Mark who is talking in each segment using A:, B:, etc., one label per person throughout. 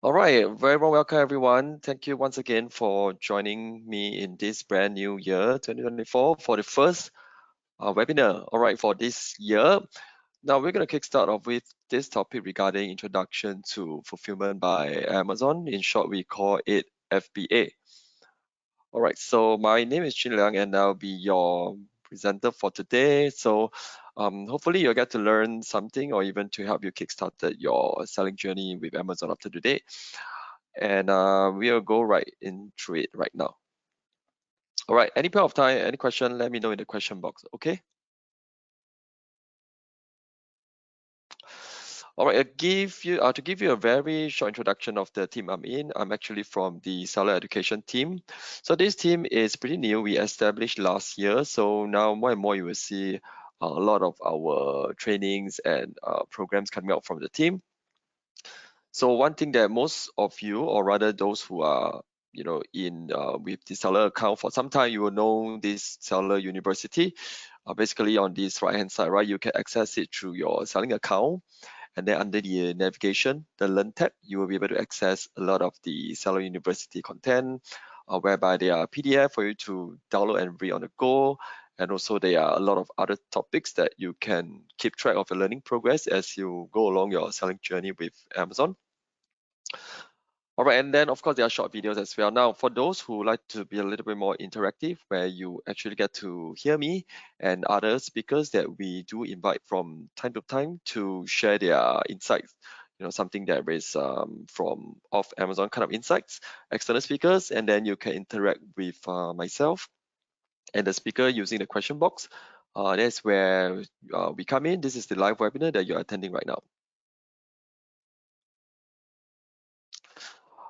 A: All right, very warm welcome everyone. Thank you once again for joining me in this brand new year, 2024, for the first webinar. All right, for this year. Now we're going to kickstart off with this topic regarding introduction to fulfillment by Amazon. In short, we call it FBA. All right, so my name is Chin Liang and I'll be your presenter for today. So hopefully you'll get to learn something or even to help you kickstart your selling journey with Amazon after today. And we'll go right into it right now. All right, any point of time, any question, let me know in the question box, okay? All right, to give you a very short introduction of the team I'm in. I'm actually from the seller education team. So this team is pretty new. We established last year. So now more and more you will see a lot of our trainings and programs coming out from the team. So one thing that most of you, or rather those who are, in with the seller account for some time, you will know this seller university. Basically on this right hand side, right, you can access it through your selling account. And then under the navigation, the Learn tab, you will be able to access a lot of the Seller University content, whereby there are PDF for you to download and read on the go. And also there are a lot of other topics that you can keep track of your learning progress as you go along your selling journey with Amazon. All right, and then of course there are short videos as well. Now, for those who like to be a little bit more interactive, where you actually get to hear me and other speakers that we do invite from time to time to share their insights, something that is from off Amazon kind of insights, external speakers, and then you can interact with myself and the speaker using the question box. That's where we come in. This is the live webinar that you're attending right now.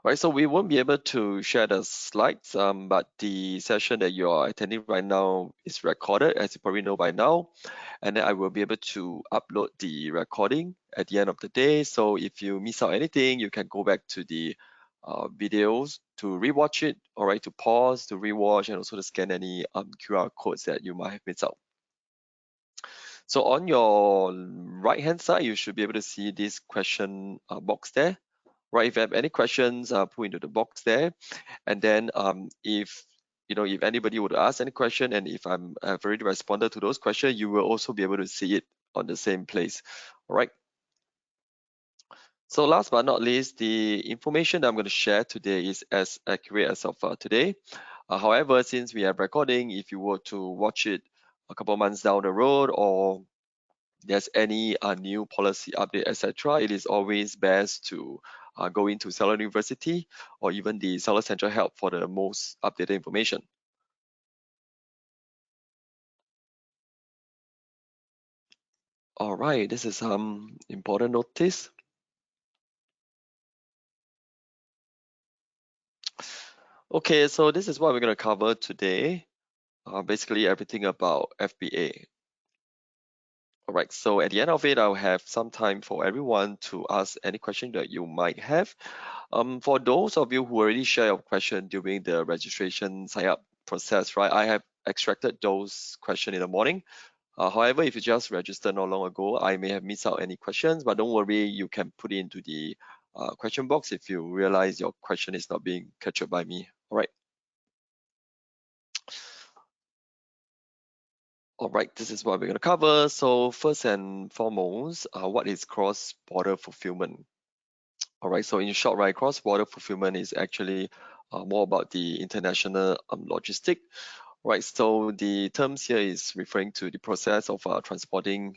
A: Right, so we won't be able to share the slides, but the session that you are attending right now is recorded, as you probably know by now. And then I will be able to upload the recording at the end of the day. So if you miss out anything, you can go back to the videos to rewatch it, all right, to pause, to rewatch, and also to scan any QR codes that you might have missed out. So on your right hand side, you should be able to see this question box there. Right, if you have any questions, put into the box there. And then if anybody would ask any question, and if I've already responded to those questions, you will also be able to see it on the same place. All right. So last but not least, the information that I'm going to share today is as accurate as of today. However, since we are recording, if you were to watch it a couple months down the road, or there's any new policy update, etc., it is always best to go into Seller University or even the Seller Central Help for the most updated information. All right, this is some important notice. Okay, so this is what we're going to cover today. Basically everything about FBA. All right, so at the end of it, I'll have some time for everyone to ask any question that you might have. For those of you who already share your question during the registration sign up process, right, I have extracted those questions in the morning. However, if you just registered not long ago, I may have missed out any questions, but don't worry, you can put it into the question box if you realize your question is not being captured by me. All right. All right, this is what we're going to cover. So first and foremost, what is cross-border fulfillment? All right, so in short, right, cross-border fulfillment is actually more about the international logistic, right? So the terms here is referring to the process of transporting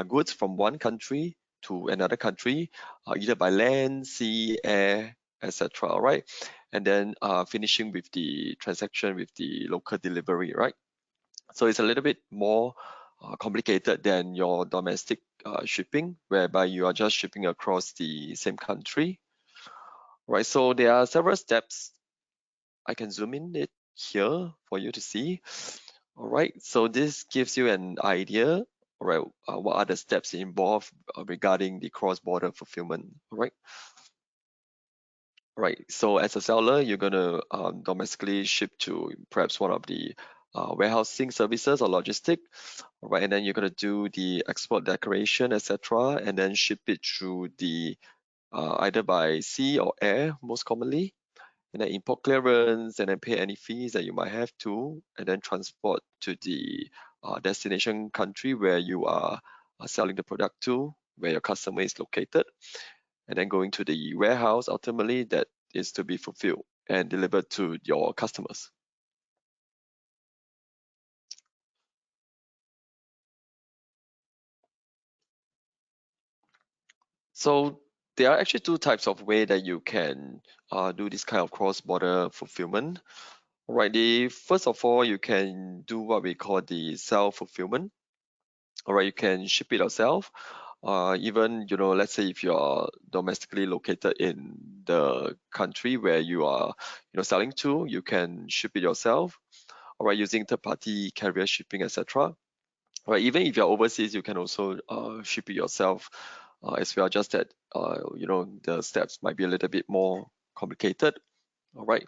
A: goods from one country to another country, either by land, sea, air, etc. All right, and then finishing with the transaction with the local delivery, right? So it's a little bit more complicated than your domestic shipping, whereby you are just shipping across the same country, right? So there are several steps. I can zoom in it here for you to see. All right, so this gives you an idea, all right, what are the steps involved regarding the cross-border fulfillment, all right? Right, so as a seller, you're gonna domestically ship to perhaps one of the warehousing services or logistic, all right, and then you're gonna do the export declaration, etc., and then ship it through the either by sea or air, most commonly, and then import clearance, and then pay any fees that you might have to, and then transport to the destination country where you are selling the product to, where your customer is located, and then going to the warehouse ultimately that is to be fulfilled and delivered to your customers. So there are actually two types of way that you can do this kind of cross-border fulfillment. Right, the first of all, you can do what we call the self-fulfillment. All right, you can ship it yourself. Even, let's say if you're domestically located in the country where you are, selling to, you can ship it yourself. All right, using third-party carrier shipping, etc. Right, even if you're overseas, you can also ship it yourself as well. Just that the steps might be a little bit more complicated. All right.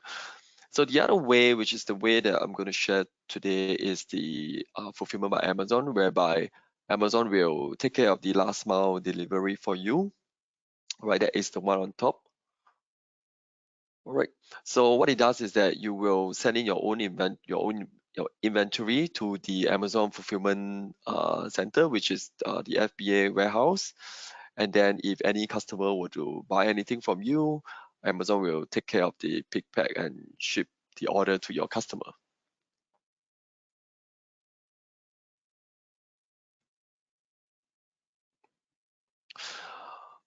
A: So the other way, which is the way that I'm going to share today, is the fulfillment by Amazon, whereby Amazon will take care of the last mile delivery for you. Right, that is the one on top. All right. So what it does is that you will send in your inventory to the Amazon fulfillment center, which is the FBA warehouse. And then if any customer were to buy anything from you, Amazon will take care of the pick, pack, and ship the order to your customer.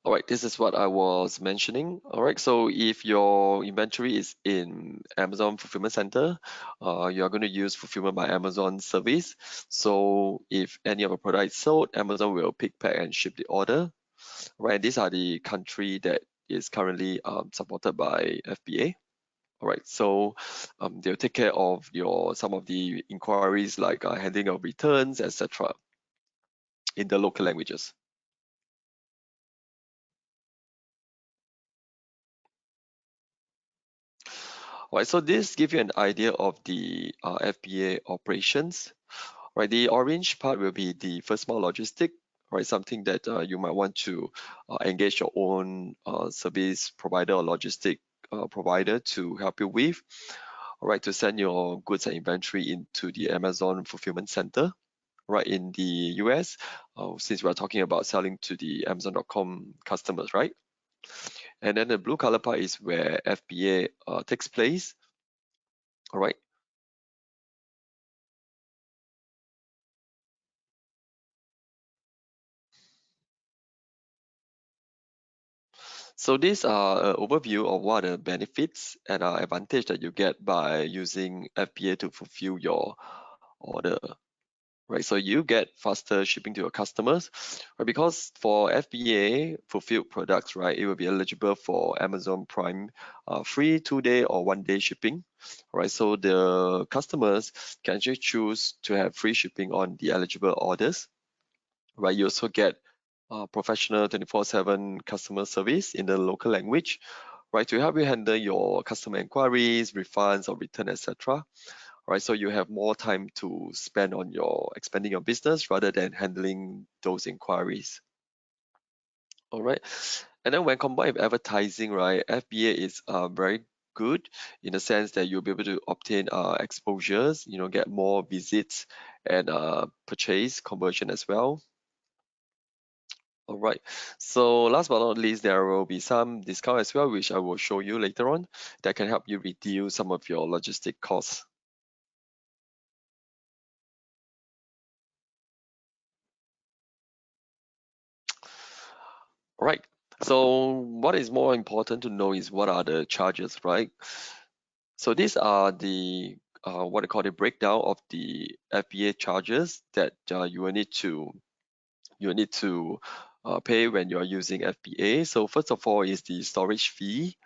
A: All right, this is what I was mentioning. All right, so if your inventory is in Amazon Fulfillment Center, you are going to use Fulfillment by Amazon service. So if any of your product is sold, Amazon will pick, pack, and ship the order. Right, these are the country that is currently supported by FBA. All right, so they'll take care of some of the inquiries like handling of returns, etc. in the local languages. Right, so this gives you an idea of the FBA operations. Right, the orange part will be the first mile logistic, right? Something that you might want to engage your own service provider or logistic provider to help you with. All right, to send your goods and inventory into the Amazon fulfillment center, right, in the US, since we're talking about selling to the Amazon.com customers, right? And then the blue color part is where FBA takes place. All right. So these are an overview of what are the benefits and advantage that you get by using FBA to fulfill your order. Right, so you get faster shipping to your customers, right? Because for FBA fulfilled products, right, it will be eligible for Amazon Prime free 2-day or 1-day shipping. All right, so the customers can actually choose to have free shipping on the eligible orders. Right, you also get professional 24/7 customer service in the local language, right, to help you handle your customer inquiries, refunds, or return, etc. Right, so you have more time to spend on your expanding your business rather than handling those inquiries. All right, and then when combined with advertising, right, FBA is very good in the sense that you'll be able to obtain exposures, get more visits and purchase conversion as well. All right. So last but not least, there will be some discount as well, which I will show you later on, that can help you reduce some of your logistic costs. All right. So what is more important to know is what are the charges, right? So these are the what I call the breakdown of the FBA charges that you will need to pay when you are using FBA. So first of all is the storage fee.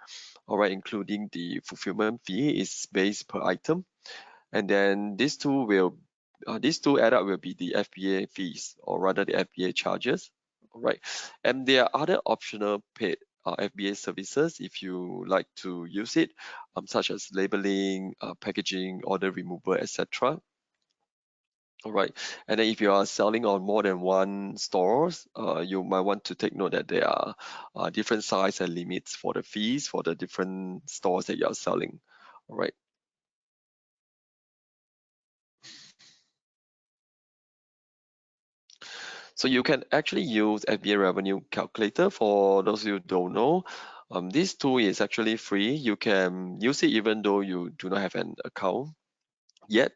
A: All right, including the fulfillment fee is based per item. And then these two add up will be the FBA fees, or rather the FBA charges. All right, and there are other optional paid FBA services if you like to use it, such as labeling, packaging, order removal, etc. All right. And then if you are selling on more than one stores, you might want to take note that there are different size and limits for the fees for the different stores that you are selling. All right. So you can actually use FBA revenue calculator for those who don't know. This tool is actually free. You can use it even though you do not have an account yet.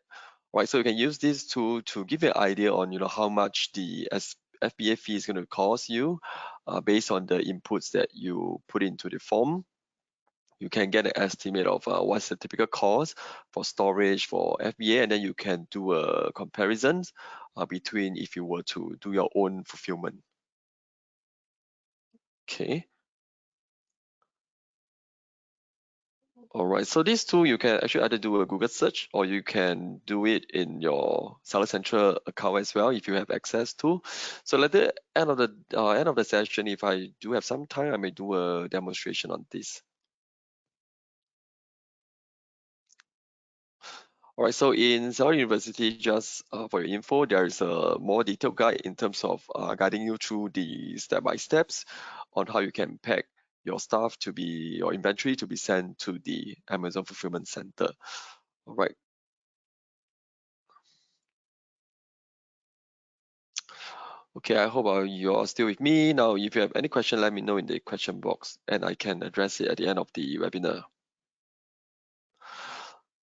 A: Right, so you can use this tool to give you an idea on how much the FBA fee is going to cost you based on the inputs that you put into the form. You can get an estimate of what's the typical cost for storage for FBA, and then you can do a comparison between if you were to do your own fulfillment. Okay. All right, so this tool you can actually either do a Google search or you can do it in your Seller Central account as well if you have access to. So at the end of the session, if I do have some time, I may do a demonstration on this. All right, so in Seller University, just for your info, there is a more detailed guide in terms of guiding you through the step-by-steps on how you can pack your inventory to be sent to the Amazon Fulfillment Center. All right. Okay, I hope you're still with me. Now, if you have any question, let me know in the question box and I can address it at the end of the webinar.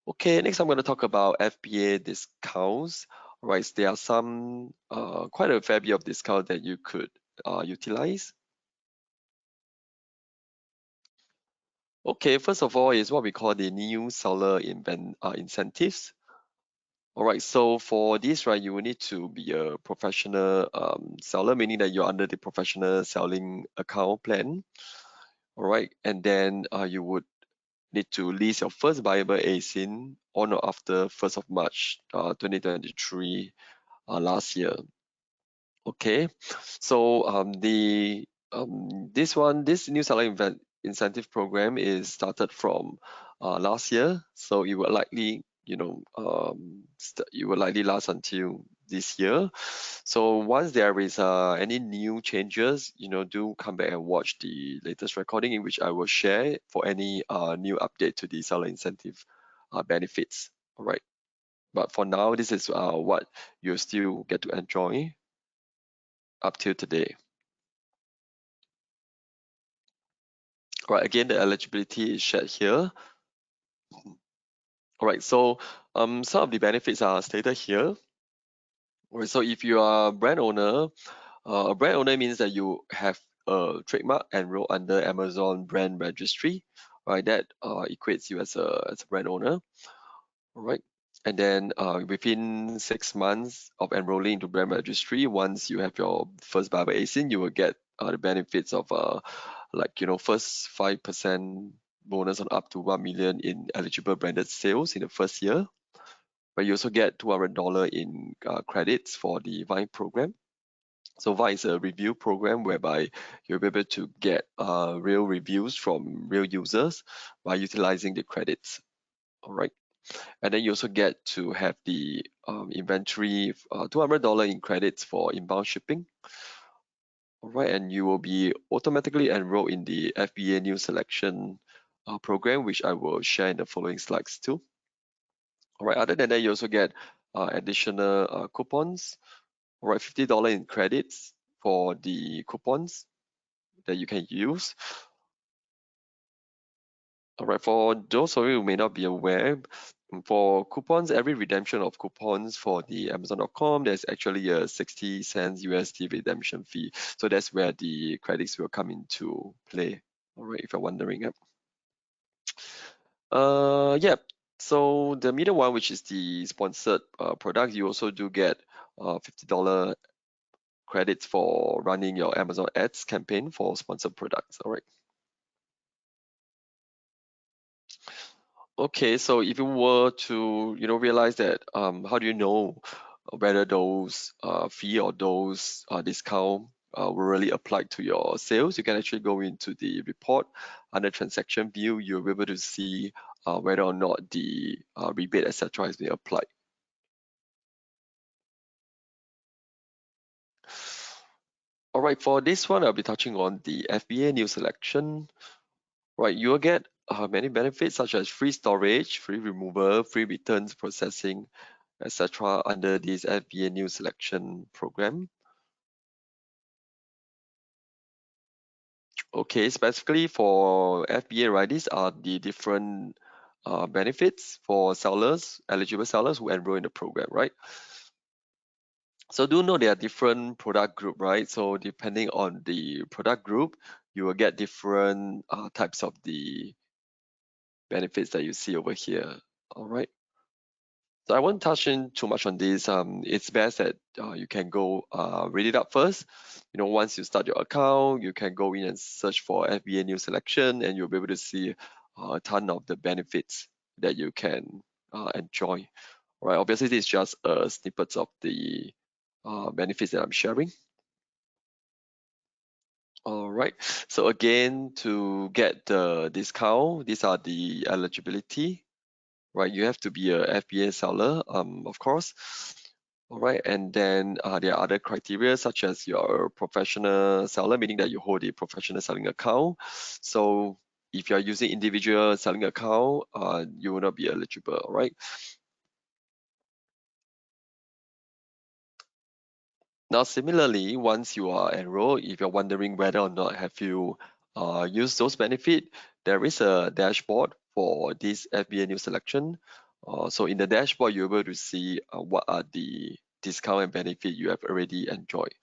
A: Okay, next I'm going to talk about FBA discounts. Right, there are some quite a fair bit of discount that you could utilize. Okay, first of all is what we call the new seller incentives. All right, so for this, right, you will need to be a professional seller, meaning that you're under the professional selling account plan. All right, and then you would need to list your first viable ASIN on or after 1st of March 2023 last year. Okay, so this new seller incentive program is started from last year, so it will likely it will likely last until this year. So once there is any new changes, do come back and watch the latest recording in which I will share for any new update to the seller incentive benefits. All right, but for now, this is what you still get to enjoy up till today. All right, again, the eligibility is shared here. All right, so some of the benefits are stated here. All right, so if you are a brand owner means that you have a trademark enrolled under Amazon brand registry, right? That equates you as a brand owner, all right? And then within 6 months of enrolling into brand registry, once you have your first Bible ASIN, you will get the benefits of first 5% bonus on up to 1 million in eligible branded sales in the first year. But you also get $200 in credits for the Vine program. So Vine is a review program whereby you'll be able to get real reviews from real users by utilizing the credits. All right. And then you also get to have the inventory, $200 in credits for inbound shipping. All right, and you will be automatically enrolled in the FBA new selection program, which I will share in the following slides too. All right, other than that, you also get additional coupons. All right, $50 in credits for the coupons that you can use. All right, for those of you who may not be aware, for coupons, every redemption of coupons for the Amazon.com, there's actually a 60 cents USD redemption fee. So that's where the credits will come into play. All right, if you're wondering. Yeah. So the middle one, which is the sponsored product, you also do get $50 credits for running your Amazon ads campaign for sponsored products. All right. Okay, so if you were to, realize that, how do you know whether those fee or those discount will really apply to your sales? You can actually go into the report under transaction view. You'll be able to see whether or not the rebate, etc., has been applied. All right, for this one, I'll be touching on the FBA new selection. Right, you will get many benefits such as free storage, free removal, free returns processing, etc. under this FBA new selection program. Okay, specifically for FBA, right, these are the different benefits for sellers, eligible sellers who enroll in the program, right? So do know there are different product group, right? So depending on the product group, you will get different types of the benefits that you see over here. All right. So I won't touch in too much on this. It's best that you can go read it up first. You know, once you start your account, you can go in and search for FBA new selection, and you'll be able to see a ton of the benefits that you can enjoy. All right. Obviously, this is just snippets of the benefits that I'm sharing. All right. So again, to get the discount, these are the eligibility, right? You have to be a FBA seller, of course. All right. And then there are other criteria such as you're a professional seller, meaning that you hold a professional selling account. So if you're using individual selling account, you will not be eligible. All right. Now, similarly, once you are enrolled, if you're wondering whether or not have you used those benefits, there is a dashboard for this FBA new selection. So in the dashboard, you're able to see what are the discount and benefit you have already enjoyed.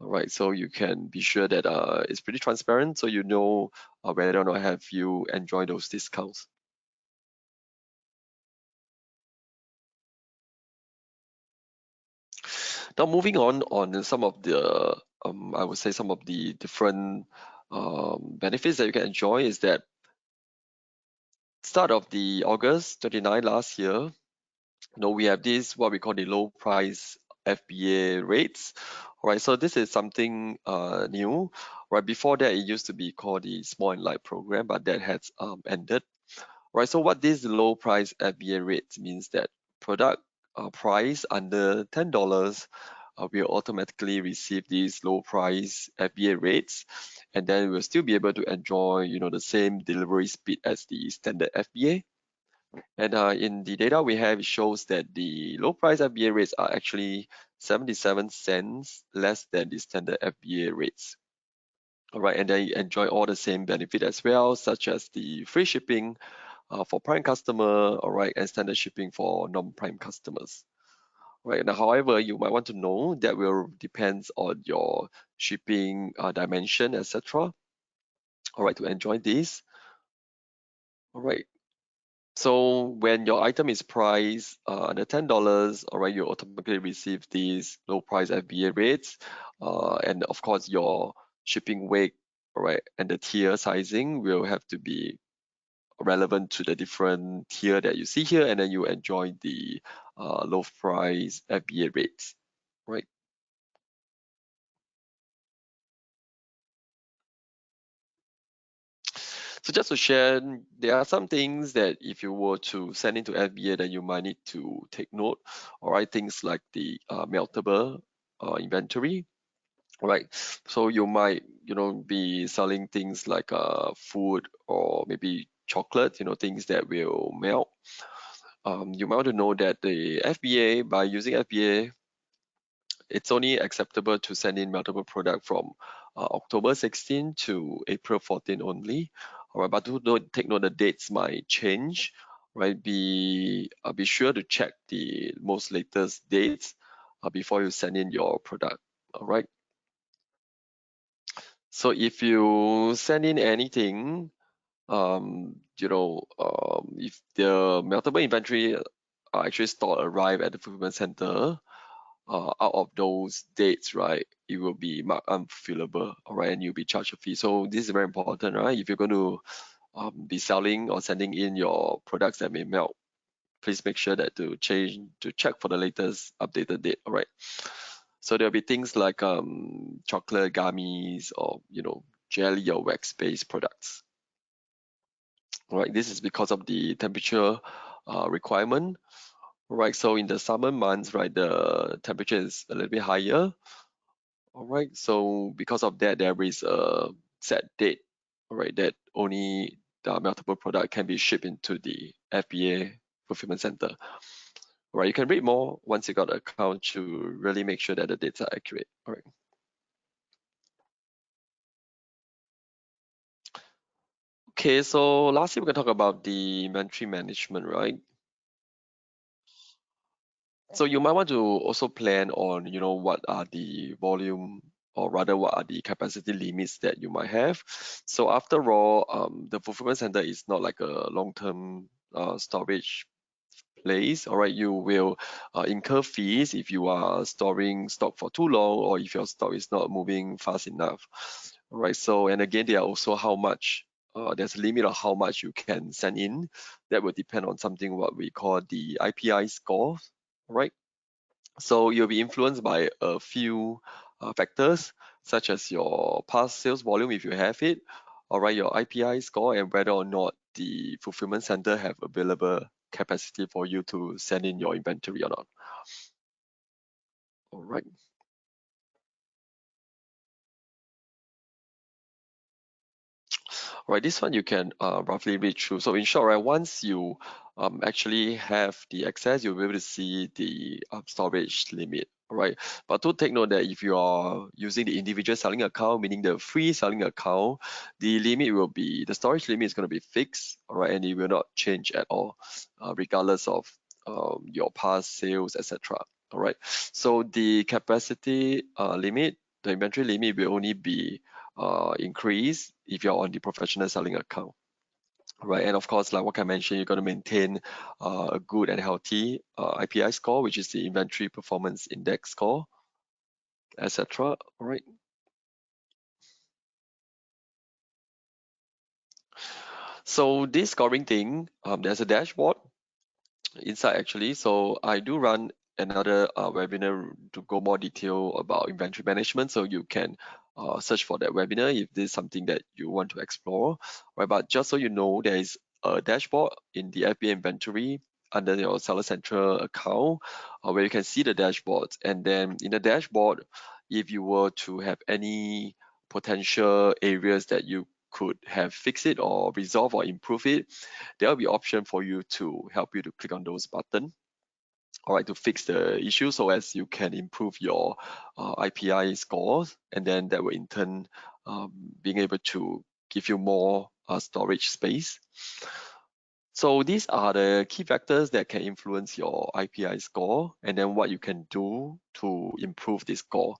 A: All right, so you can be sure that it's pretty transparent, so you know whether or not have you enjoyed those discounts. Now, moving on some of the, I would say some of the different benefits that you can enjoy is that start of the August 29 last year, we have this what we call the low price FBA rates. All right, so this is something new. Right before that, it used to be called the small and light program, but that has ended. Right, so what this low price FBA rates means that product price under $10 will automatically receive these low price FBA rates, and then we'll still be able to enjoy the same delivery speed as the standard FBA. And in the data we have, it shows that the low price FBA rates are actually 77 cents less than the standard FBA rates. All right, and they enjoy all the same benefit as well, such as the free shipping for prime customer, all right, and standard shipping for non-prime customers. Right now, however, you might want to know that will depends on your shipping dimension, etc. All right, to enjoy this. All right. So when your item is priced under $10, all right, you automatically receive these low price FBA rates, and of course your shipping weight, all right, and the tier sizing will have to be relevant to the different tier that you see here, and then you enjoy the low price FBA rates, right? So just to share, there are some things that if you were to send into FBA, then you might need to take note. All right, things like the meltable inventory. All right, so you might be selling things like food or maybe chocolate, things that will melt. You might want to know that the FBA, by using FBA, it's only acceptable to send in multiple product from October 16 to April 14 only. All right, but take note the dates might change. Right, be sure to check the most latest dates before you send in your product. All right. So if you send in anything, if the multiple inventory are actually stored arrive at the fulfillment center, out of those dates, right, it will be marked unfulfillable, all right, and you'll be charged a fee. So this is very important, right? If you're going to be selling or sending in your products that may melt, please make sure that to check for the latest updated date, all right? So there'll be things like chocolate gummies or jelly or wax-based products. All right, this is because of the temperature requirement. Right, so in the summer months, right, the temperature is a little bit higher. All right. So because of that, there is a set date, all right, that only the multiple product can be shipped into the FBA fulfillment center. All right. You can read more once you got an account to really make sure that the dates are accurate. All right. Okay. So lastly, we're gonna talk about the inventory management, right? So you might want to also plan on, what are the volume or rather what are the capacity limits that you might have. So after all, the fulfillment center is not like a long-term storage place. All right, you will incur fees if you are storing stock for too long or if your stock is not moving fast enough. All right, so and again, there are also how much. There's a limit of how much you can send in. That will depend on something what we call the IPI score, right? So you'll be influenced by a few factors, such as your past sales volume, if you have it, all right, your IPI score, and whether or not the fulfillment center have available capacity for you to send in your inventory or not. All right. Right, this one you can roughly read through. So in short, right, once you actually have the access, you'll be able to see the storage limit. Right, but do take note that if you are using the individual selling account, meaning the free selling account, the storage limit is going to be fixed. All right, and it will not change at all, regardless of your past sales, etc. All right, so the capacity limit, the inventory limit will only be increase if you're on the professional selling account, right? And of course, like what I mentioned, you're going to maintain a good and healthy IPI score, which is the inventory performance index score, etc. All right. So this scoring thing, there's a dashboard inside actually. So I do run another webinar to go more detail about inventory management. So you can search for that webinar if this is something that you want to explore, right? But just so you know, there is a dashboard in the FBA inventory under your Seller Central account where you can see the dashboards. And then in the dashboard, if you were to have any potential areas that you could have fixed it or resolve or improve it, there will be option for you to help you to click on those buttons, all right, to fix the issue so as you can improve your IPI scores, and then that will in turn being able to give you more storage space. So these are the key factors that can influence your IPI score, and then what you can do to improve this score.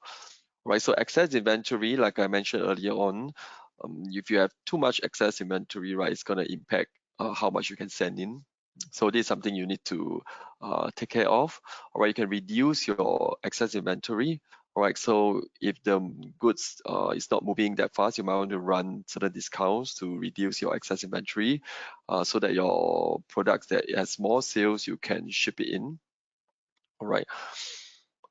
A: Right, so excess inventory, like I mentioned earlier on, if you have too much excess inventory, right, it's gonna impact how much you can send in. So this is something you need to take care of. All right, you can reduce your excess inventory. All right, so if the goods is not moving that fast, you might want to run certain discounts to reduce your excess inventory, so that your products that has more sales, you can ship it in. All right.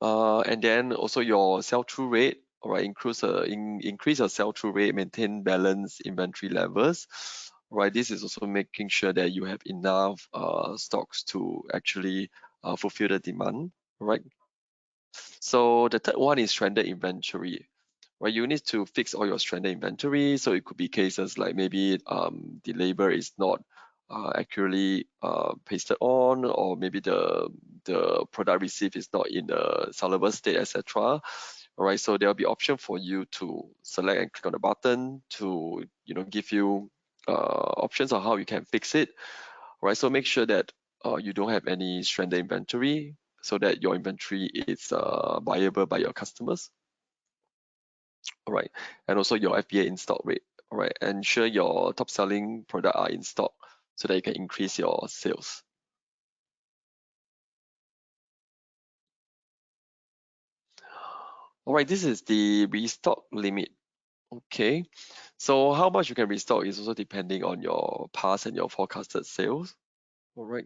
A: And then also your sell-through rate, all right, increase your sell-through rate, maintain balanced inventory levels. Right, this is also making sure that you have enough stocks to actually fulfill the demand, right? So the third one is stranded inventory. Right, you need to fix all your stranded inventory. So it could be cases like maybe the label is not accurately pasted on, or maybe the product received is not in the sellable state, etc. All right, so there'll be option for you to select and click on the button to give you options on how you can fix it. All right, so make sure that you don't have any stranded inventory so that your inventory is viable by your customers. All right, and also your FBA in stock rate. All right, ensure your top selling product are in stock so that you can increase your sales. All right, this is the restock limit. Okay, so how much you can restock is also depending on your past and your forecasted sales. All right,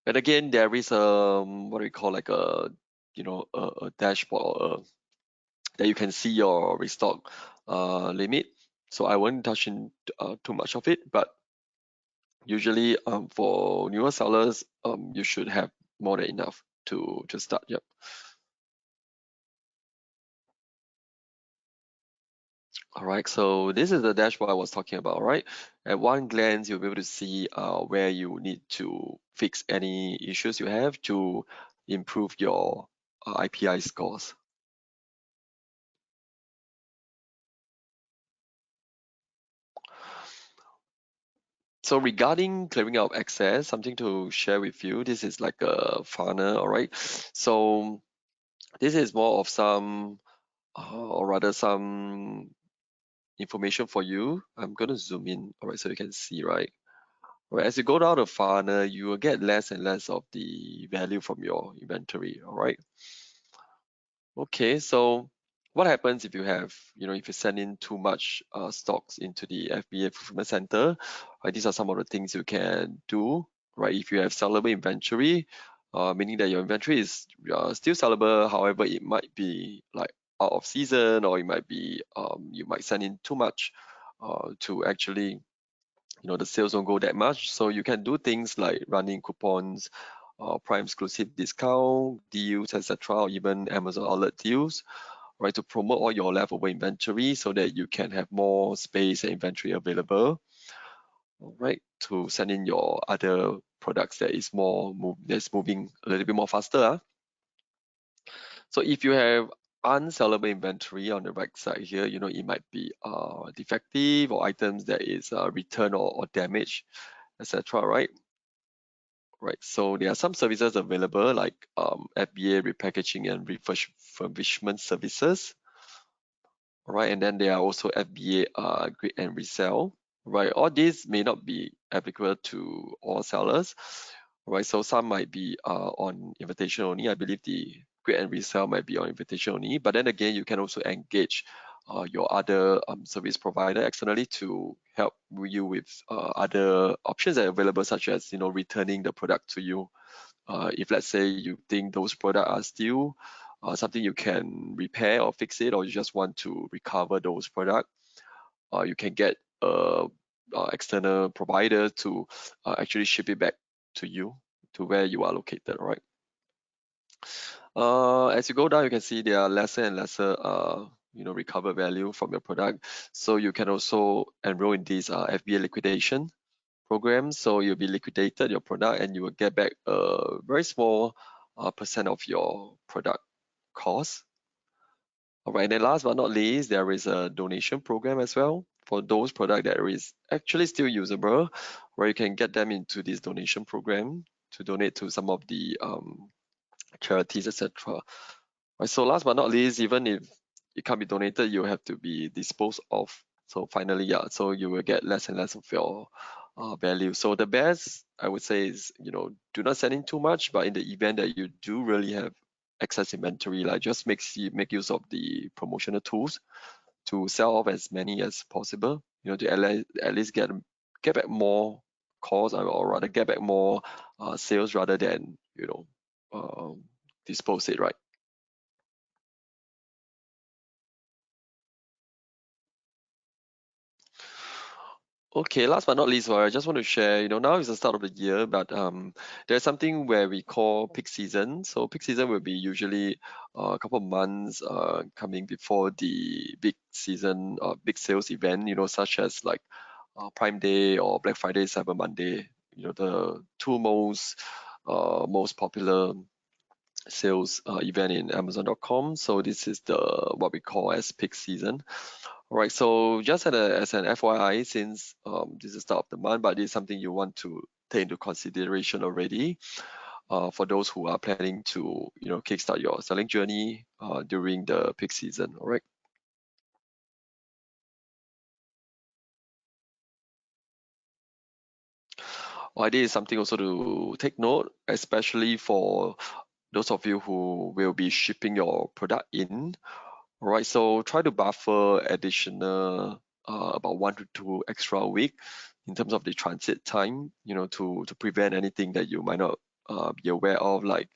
A: and again, there is what do we call like a dashboard that you can see your restock limit. So I won't touch in too much of it, but usually for newer sellers, you should have more than enough to start. Yep. All right, so this is the dashboard I was talking about, right? At one glance, you'll be able to see where you need to fix any issues you have to improve your IPI scores. So regarding clearing out access, something to share with you. This is like a funnel, all right? So this is more of some, or rather some information for you. I'm going to zoom in, all right, so you can see, right? Right, as you go down the funnel, you will get less and less of the value from your inventory, all right? Okay, so what happens if you have, if you send in too much stocks into the FBA fulfillment center, right? These are some of the things you can do, right? If you have sellable inventory, meaning that your inventory is still sellable, however, it might be like out of season, or it might be, you might send in too much to actually, the sales don't go that much. So you can do things like running coupons, Prime exclusive discount deals, etc., or even Amazon outlet deals, right, to promote all your leftover inventory so that you can have more space and inventory available, right, to send in your other products that is that's moving a little bit more faster. So if you have unsellable inventory on the right side here, it might be defective or items that is returned or damaged, etc., right? Right. So there are some services available like FBA repackaging and refurbishment services. Right, and then there are also FBA grid and resell. Right, all these may not be applicable to all sellers. Right, so some might be on invitation only. I believe the grid and resell might be on invitation only. But then again, you can also engage your other service provider externally to help you with other options that are available, such as returning the product to you. If let's say you think those products are still something you can repair or fix it, or you just want to recover those products, you can get external provider to actually ship it back to you to where you are located, right? As you go down, you can see there are lesser and lesser recover value from your product. So you can also enroll in this FBA liquidation program. So you'll be liquidated your product and you will get back a very small percent of your product cost. All right, and then last but not least, there is a donation program as well for those products that is actually still usable, where you can get them into this donation program to donate to some of the charities, etc. Right, so last but not least, even if it can't be donated, you have to be disposed of. So finally, yeah, so you will get less and less of your value. So the best I would say is, do not send in too much, but in the event that you do really have excess inventory, like just make use of the promotional tools to sell off as many as possible, to at least get back more calls, or rather get back more sales rather than, dispose it, right? Okay, last but not least, I just want to share, now is the start of the year, but there's something where we call peak season. So peak season will be usually a couple of months coming before the big season, big sales event, such as like Prime Day or Black Friday, Cyber Monday, the two most popular sales event in Amazon.com. So this is the what we call as peak season. All right, so just as an FYI, since this is the start of the month, but it's something you want to take into consideration already for those who are planning to, kickstart your selling journey during the peak season. All right. Well, this is something also to take note, especially for those of you who will be shipping your product in. All right, so try to buffer additional about 1 to 2 extra week in terms of the transit time, to prevent anything that you might not be aware of, like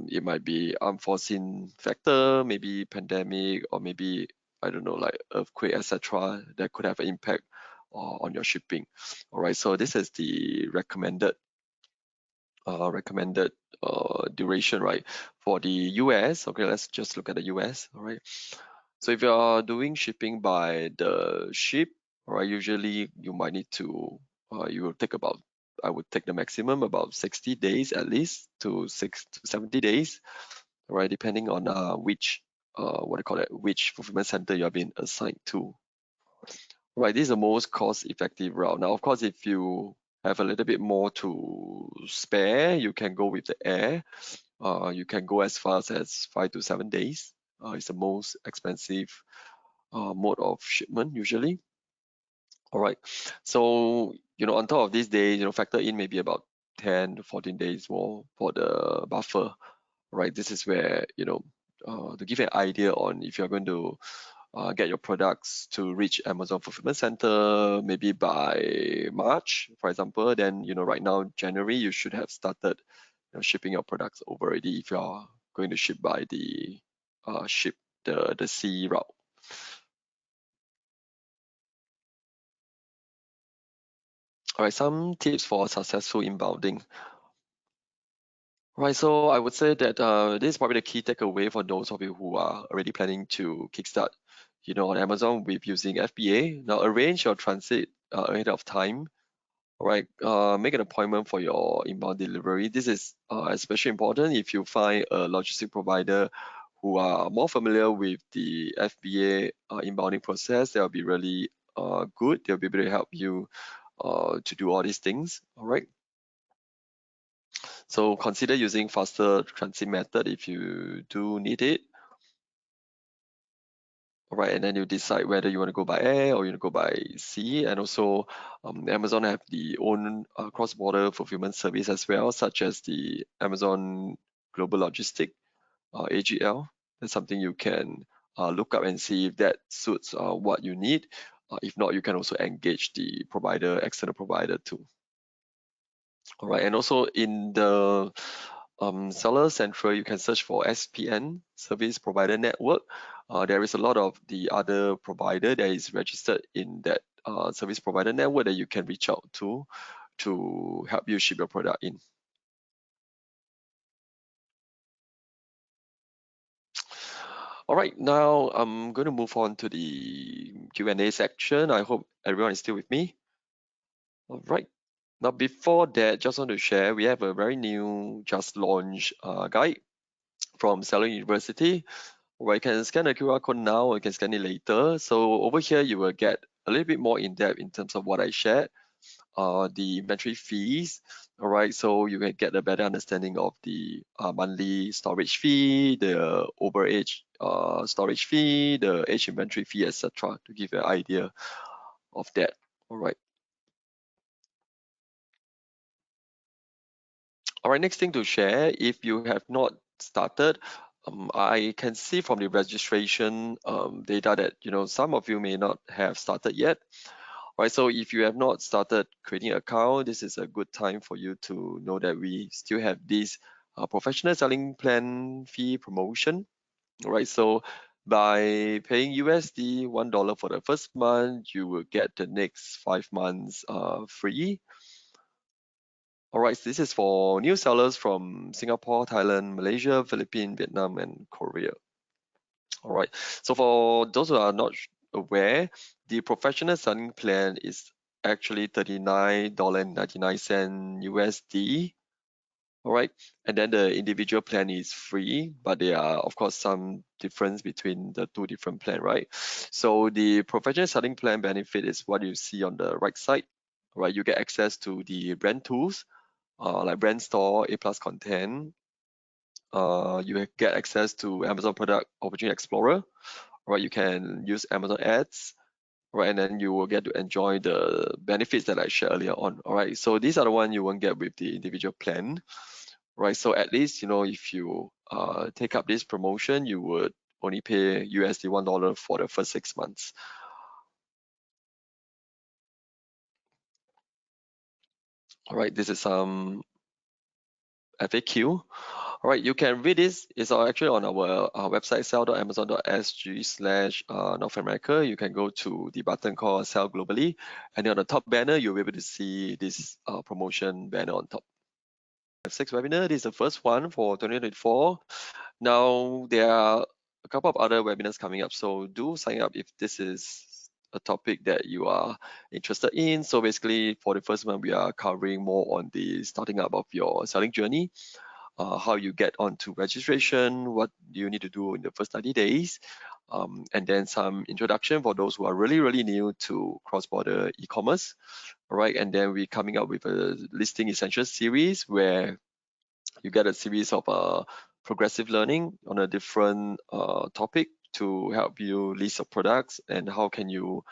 A: it might be unforeseen factor, maybe pandemic, or maybe, I don't know, like earthquake, etc., that could have an impact on your shipping. All right, so this is the recommended duration, right, for the US. Okay, let's just look at the US. All right, So if you are doing shipping by the ship, right, usually you might need to, you will take about, I would take the maximum about 60 days at least to 70 days, right, depending on which, what do you call it, which fulfillment center you have been assigned to. Right, this is the most cost-effective route. Now, of course, if you have a little bit more to spare, you can go with the air. You can go as fast as 5 to 7 days. It's the most expensive mode of shipment usually. All right. So, on top of these days, factor in maybe about 10 to 14 days more for the buffer. Right. This is where, to give you an idea on if you're going to get your products to reach Amazon Fulfillment Center maybe by March, for example, then, right now, January, you should have started shipping your products over already if you're going to ship by the ship, the sea route. All right, some tips for successful inbounding. Right, so I would say that this is probably the key takeaway for those of you who are already planning to kickstart, on Amazon with using FBA. Now, arrange your transit ahead of time. All right, make an appointment for your inbound delivery. This is especially important if you find a logistic provider who are more familiar with the FBA inbounding process. They'll be really good. They'll be able to help you to do all these things. All right. So consider using faster transit method if you do need it. All right, and then you decide whether you want to go by air or you want to go by sea. And also, Amazon have the own cross-border fulfillment service as well, such as the Amazon Global Logistic (AGL). That's something you can look up and see if that suits what you need. If not, you can also engage the provider, external provider too. All right, and also in the Seller Central, you can search for SPN, Service Provider Network. There is a lot of the other provider that is registered in that service provider network that you can reach out to help you ship your product in. All right, now I'm going to move on to the Q&A section. I hope everyone is still with me. All right. Now, before that, just want to share, we have a very new, just launched guide from Seller University. Where you can scan the QR code now or you can scan it later. So over here, you will get a little bit more in depth in terms of what I shared, the inventory fees. All right, so you can get a better understanding of the monthly storage fee, the overage storage fee, the age inventory fee, etc. to give you an idea of that. All right. All right, next thing to share, if you have not started, I can see from the registration data that some of you may not have started yet. Right, so if you have not started creating an account, this is a good time for you to know that we still have this professional selling plan fee promotion. All right, so by paying USD $1 for the first month, you will get the next 5 months free. All right, so this is for new sellers from Singapore, Thailand, Malaysia, Philippines, Vietnam, and Korea. All right, so for those who are not aware, the professional selling plan is actually $39.99 USD. All right, and then the individual plan is free, but there are of course some difference between the two different plan, right? So the professional selling plan benefit is what you see on the right side. Right, you get access to the brand tools like brand store, A+ content. You get access to Amazon Product Opportunity Explorer. Right, you can use Amazon Ads. Right, and then you will get to enjoy the benefits that I shared earlier on. All right, so these are the one you won't get with the individual plan. Right, so at least if you take up this promotion, you would only pay USD $1 for the first 6 months. All right, this is some FAQ. All right, you can read this. It's actually on our website, sell.amazon.sg/North America. You can go to the button called Sell Globally, and then on the top banner, you'll be able to see this promotion banner on top. F6 webinar, this is the first one for 2024. Now, there are a couple of other webinars coming up, so do sign up if this is a topic that you are interested in. So basically, for the first one, we are covering more on the starting up of your selling journey, how you get onto registration, what do you need to do in the first 90 days, and then some introduction for those who are really new to cross-border e-commerce. All right, and then we're coming up with a listing essentials series where you get a series of progressive learning on a different topic to help you list your products and how can you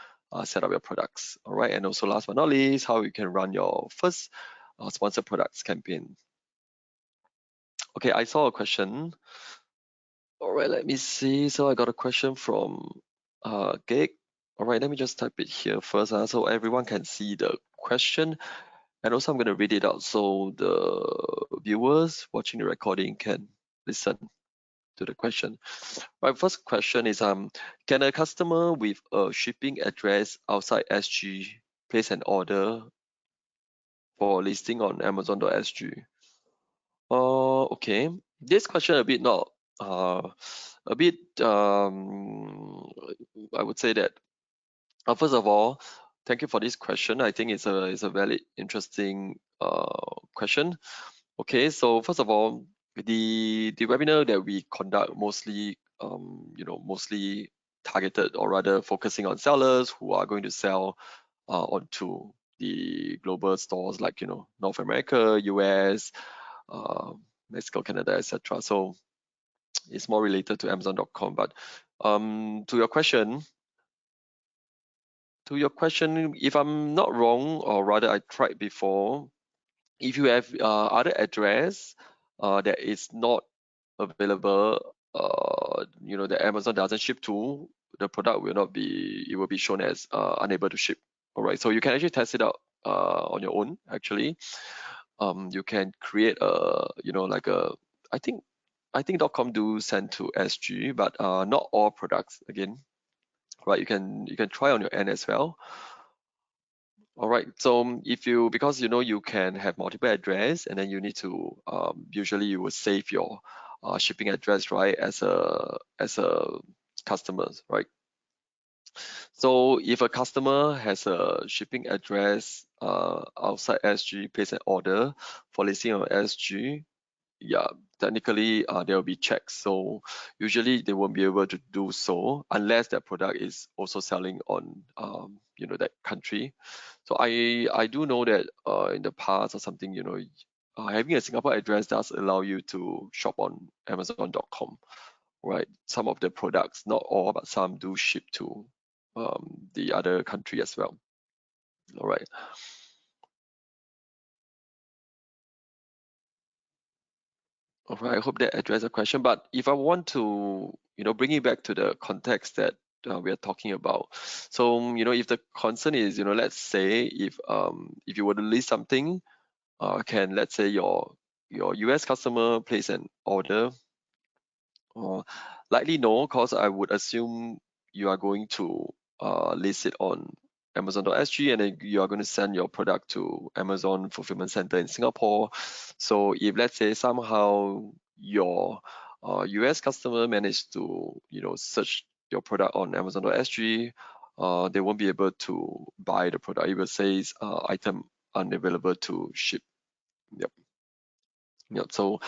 A: set up your products. All right, and also last but not least, how you can run your first sponsored products campaign. Okay, I saw a question. All right, let me see. So I got a question from Gig. All right, let me just type it here first so everyone can see the question. And also I'm going to read it out so the viewers watching the recording can listen to the question. My first question is can a customer with a shipping address outside SG place an order for listing on Amazon.sg? Okay. This question a bit not a bit I would say that first of all, thank you for this question. I think it's a valid, interesting question. Okay, so first of all, the webinar that we conduct mostly mostly targeted or rather focusing on sellers who are going to sell onto the global stores like North America, US, Mexico, Canada, etc. So it's more related to Amazon.com. But to your question, if I'm not wrong, or rather I tried before, if you have other address that is not available, that Amazon doesn't ship to, the product will not be, it will be shown as unable to ship. All right, so you can actually test it out on your own. Actually, you can create a, like a, I think .com do send to SG, but not all products again. Right, you can try on your end as well. All right, so if you, because you can have multiple address, and then you need to usually you would save your shipping address, right, as a customer, right? So if a customer has a shipping address outside SG, place an order for listing on SG, yeah, technically there will be checks. So usually they won't be able to do so unless that product is also selling on that country. So I do know that in the past or something, having a Singapore address does allow you to shop on Amazon.com, right? Some of the products, not all, but some do ship to the other country as well. All right. All right, I hope that addressed the question. But if I want to, bring it back to the context that we are talking about. So, if the concern is, let's say if you were to list something, can, let's say your US customer place an order? Likely no, because I would assume you are going to list it on Amazon.sg, and then you are going to send your product to Amazon Fulfillment Center in Singapore. So if, let's say, somehow your US customer managed to search your product on Amazon.sg, they won't be able to buy the product. It will say item unavailable to ship. Yep. Yep. So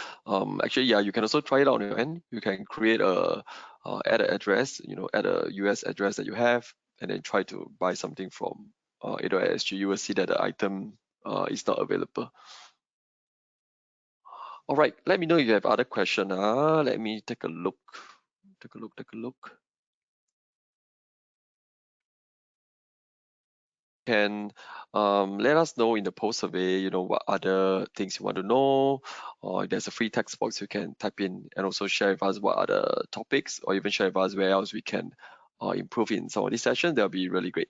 A: actually, yeah, you can also try it out on your end. You can create add an address, add a US address that you have, and then try to buy something from AWSG. You will see that the item is not available. All right, let me know if you have other question. Let me take a look. Take a look. Can let us know in the post survey, what other things you want to know, or if there's a free text box you can type in, and also share with us what other topics, or even share with us where else we can improve in some of these sessions. That'll be really great.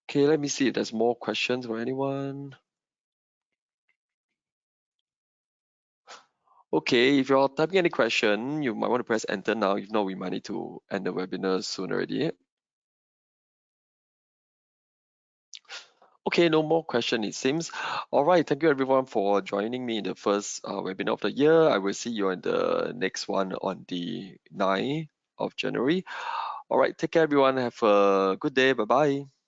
A: Okay, let me see if there's more questions for anyone. Okay, if you're typing any question, you might want to press enter now. If not, we might need to end the webinar soon already. Okay, no more question it seems. All right, thank you everyone for joining me in the first webinar of the year. I will see you in the next one on the 9th of January. All right, take care everyone. Have a good day. Bye bye.